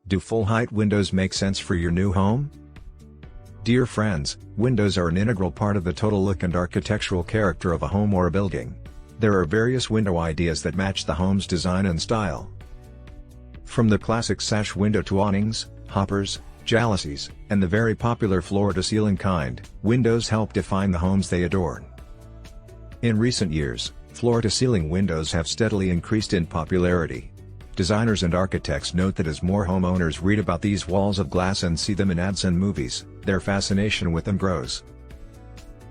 Do full-height windows make sense for your new home? Dear friends, windows are an integral part of the total look and architectural character of a home or a building. There are various window ideas that match the home's design and style. From the classic sash window to awnings, hoppers, jalousies, and the very popular floor-to-ceiling kind, windows help define the homes they adorn. In recent years, floor-to-ceiling windows have steadily increased in popularity. Designers and architects note that as more homeowners read about these walls of glass and see them in ads and movies, their fascination with them grows.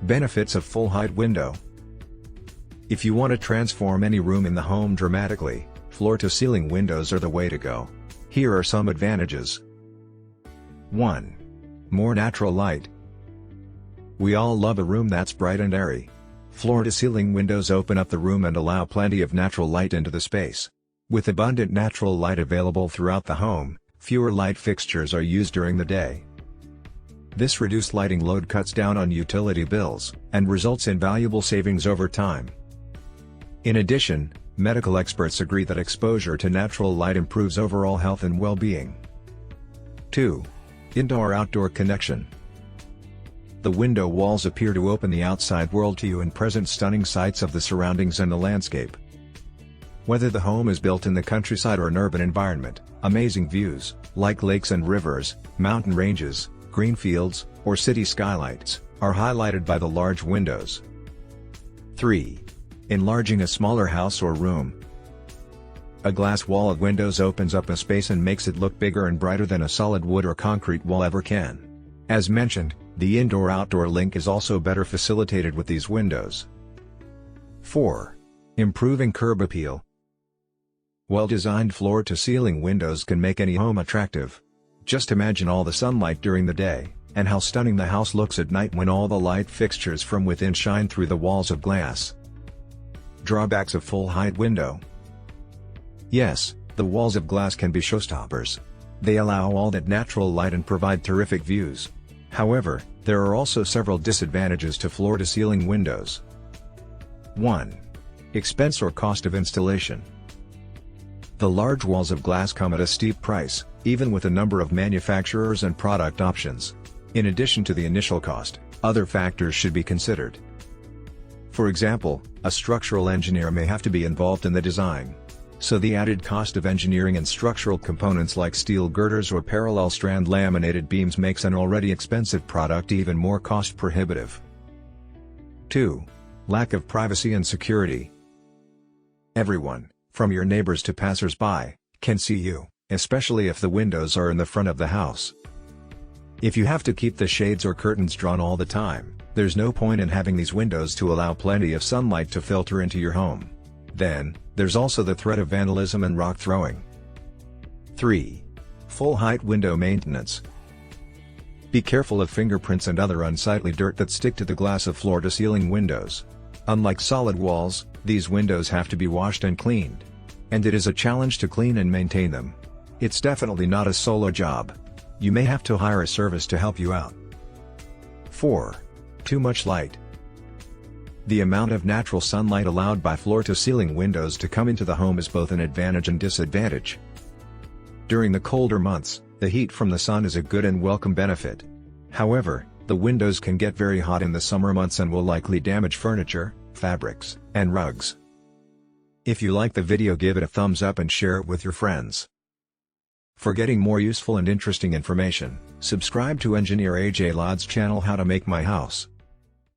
Benefits of full-height window. If you want to transform any room in the home dramatically, floor-to-ceiling windows are the way to go. Here are some advantages. 1. More natural light. We all love a room that's bright and airy. Floor-to-ceiling windows open up the room and allow plenty of natural light into the space. With abundant natural light available throughout the home, fewer light fixtures are used during the day. This reduced lighting load cuts down on utility bills, and results in valuable savings over time. In addition, medical experts agree that exposure to natural light improves overall health and well-being. 2. Indoor-outdoor connection. The window walls appear to open the outside world to you and present stunning sights of the surroundings and the landscape. Whether the home is built in the countryside or an urban environment, amazing views, like lakes and rivers, mountain ranges, green fields, or city skylights, are highlighted by the large windows. 3. Enlarging a smaller house or room. A glass wall of windows opens up a space and makes it look bigger and brighter than a solid wood or concrete wall ever can. As mentioned, the indoor-outdoor link is also better facilitated with these windows. 4. Improving curb appeal. Well-designed floor-to-ceiling windows can make any home attractive. Just imagine all the sunlight during the day, and how stunning the house looks at night when all the light fixtures from within shine through the walls of glass. Drawbacks of full-height window. Yes, the walls of glass can be showstoppers. They allow all that natural light and provide terrific views. However, there are also several disadvantages to floor-to-ceiling windows. 1. Expense or cost of installation. The large walls of glass come at a steep price, even with a number of manufacturers and product options. In addition to the initial cost, other factors should be considered. For example, a structural engineer may have to be involved in the design. So the added cost of engineering and structural components like steel girders or parallel strand laminated beams makes an already expensive product even more cost prohibitive. 2. Lack of privacy and security. Everyone, from your neighbors to passers-by, can see you, especially if the windows are in the front of the house. If you have to keep the shades or curtains drawn all the time, there's no point in having these windows to allow plenty of sunlight to filter into your home. Then, there's also the threat of vandalism and rock throwing. 3. Full-height window maintenance. Be careful of fingerprints and other unsightly dirt that stick to the glass of floor-to-ceiling windows. Unlike solid walls, these windows have to be washed and cleaned. And it is a challenge to clean and maintain them. It's definitely not a solo job. You may have to hire a service to help you out. 4. Too much light. The amount of natural sunlight allowed by floor-to-ceiling windows to come into the home is both an advantage and disadvantage. During the colder months, the heat from the sun is a good and welcome benefit. However, the windows can get very hot in the summer months and will likely damage furniture, fabrics, and rugs. If you like the video, give it a thumbs up and share it with your friends. For getting more useful and interesting information, subscribe to Engineer AJ Ladd's channel How to Make My House.